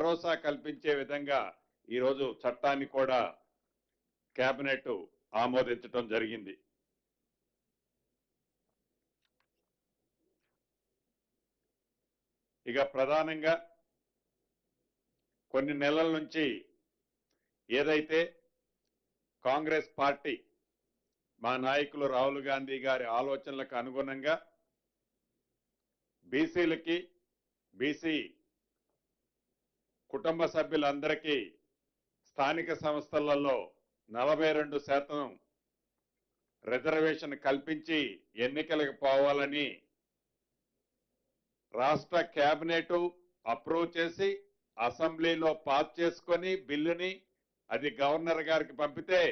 భరోసా కల్పించే విధంగా ఈరోజు చట్టాన్ని కూడా కేబినెట్ ఆమోదించడం జరిగింది. ఇక ప్రధానంగా కొన్ని నెలల నుంచి ఏదైతే కాంగ్రెస్ పార్టీ మా నాయకులు రాహుల్ గాంధీ గారి ఆలోచనలకు అనుగుణంగా బీసీలకి బీసీ కుటుంబ సభ్యులందరికీ స్థానిక సంస్థలలో 42% రిజర్వేషన్ కల్పించి ఎన్నికలకు పోవాలని రాష్ట్ర కేబినెట్ అప్రూవ్ చేసి అసెంబ్లీలో పాస్ చేసుకొని బిల్లుని అది గవర్నర్ గారికి పంపితే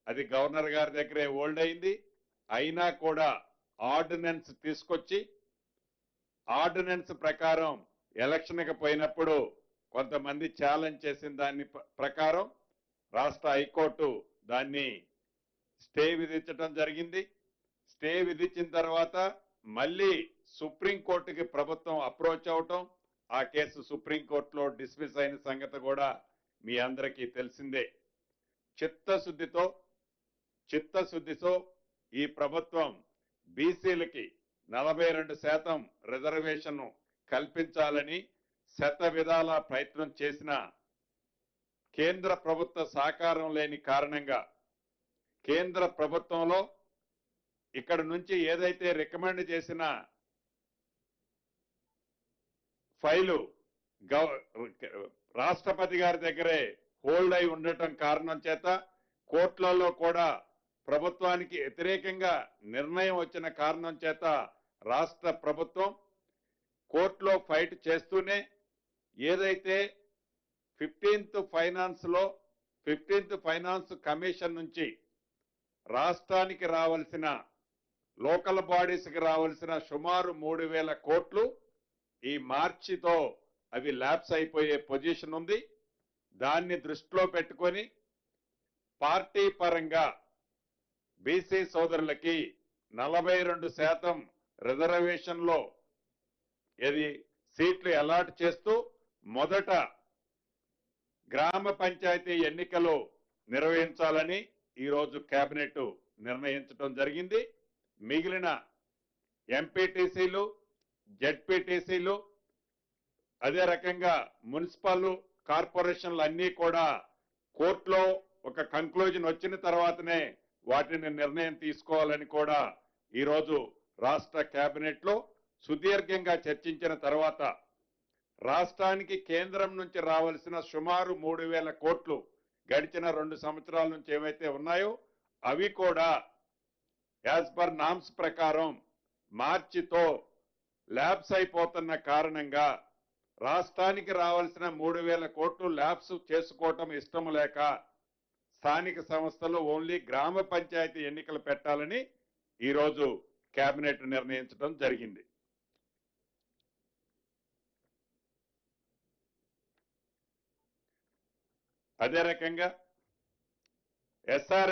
అది గవర్నర్ గారి దగ్గరే హోల్డ్ అయింది. అయినా కూడా ఆర్డినెన్స్ తీసుకొచ్చి ఆర్డినెన్స్ ప్రకారం ఎలక్షన్కి పోయినప్పుడు కొంతమంది ఛాలెంజ్ చేసిన దాని ప్రకారం రాష్ట్ర హైకోర్టు దాన్ని స్టే విధించడం జరిగింది. స్టే విధించిన తర్వాత మళ్ళీ సుప్రీంకోర్టుకి ప్రభుత్వం అప్రోచ్ అవటం, ఆ కేసు సుప్రీంకోర్టులో డిస్మిస్ అయిన సంగతి కూడా మీ అందరికీ తెలిసిందే. చిత్తశుద్ధితో ఈ ప్రభుత్వం బీసీలకి 42% రిజర్వేషన్ కల్పించాలని శత విధాల ప్రయత్నం చేసిన కేంద్ర ప్రభుత్వ సహకారం లేని కారణంగా కేంద్ర ప్రభుత్వంలో ఇక్కడ నుంచి ఏదైతే రికమెండ్ చేసిన ఫైలు రాష్ట్రపతి గారి దగ్గరే హోల్డ్ అయి ఉండటం కారణం చేత కోర్టులలో కూడా ప్రభుత్వానికి వ్యతిరేకంగా నిర్ణయం వచ్చిన కారణం చేత రాష్ట్ర ప్రభుత్వం కోర్టులో ఫైట్ చేస్తూనే ఏదైతే 15th ఫైనాన్స్ కమిషన్ నుంచి రాష్ట్రానికి రావాల్సిన లోకల్ బాడీస్కి రావాల్సిన సుమారు 3,000 కోట్లు ఈ మార్చితో అవి ల్యాప్స్ అయిపోయే పొజిషన్ ఉంది. దాన్ని దృష్టిలో పెట్టుకొని పార్టీ పరంగా బీసీ సోదరులకి 42% రిజర్వేషన్లో సీట్లు అలాట్ చేస్తూ మొదట గ్రామ పంచాయతీ ఎన్నికలు నిర్వహించాలని ఈరోజు కేబినెట్ నిర్ణయించడం జరిగింది. మిగిలిన ఎంపీటీసీలు, జెడ్పీటీసీలు, అదే రకంగా మున్సిపల్ కార్పొరేషన్లు అన్నీ కూడా కోర్టులో ఒక కంక్లూజన్ వచ్చిన తర్వాతనే వాటిని నిర్ణయం తీసుకోవాలని కూడా ఈరోజు రాష్ట్ర కేబినెట్ లో సుదీర్ఘంగా చర్చించిన తర్వాత రాష్ట్రానికి కేంద్రం నుంచి రావాల్సిన సుమారు 3,000 కోట్లు గడిచిన 2 సంవత్సరాల నుంచి ఏవైతే ఉన్నాయో అవి కూడా యాజ్ పర్ నామ్స్ ప్రకారం మార్చితో ల్యాప్స్ అయిపోతున్న కారణంగా రాష్ట్రానికి రావాల్సిన 3,000 కోట్లు ల్యాప్స్ చేసుకోవటం ఇష్టం లేక స్థానిక సంస్థలు ఓన్లీ గ్రామ పంచాయతీ ఎన్నికలు పెట్టాలని ఈరోజు కేబినెట్ నిర్ణయించడం జరిగింది. అదే రకంగా ఎస్ఆర్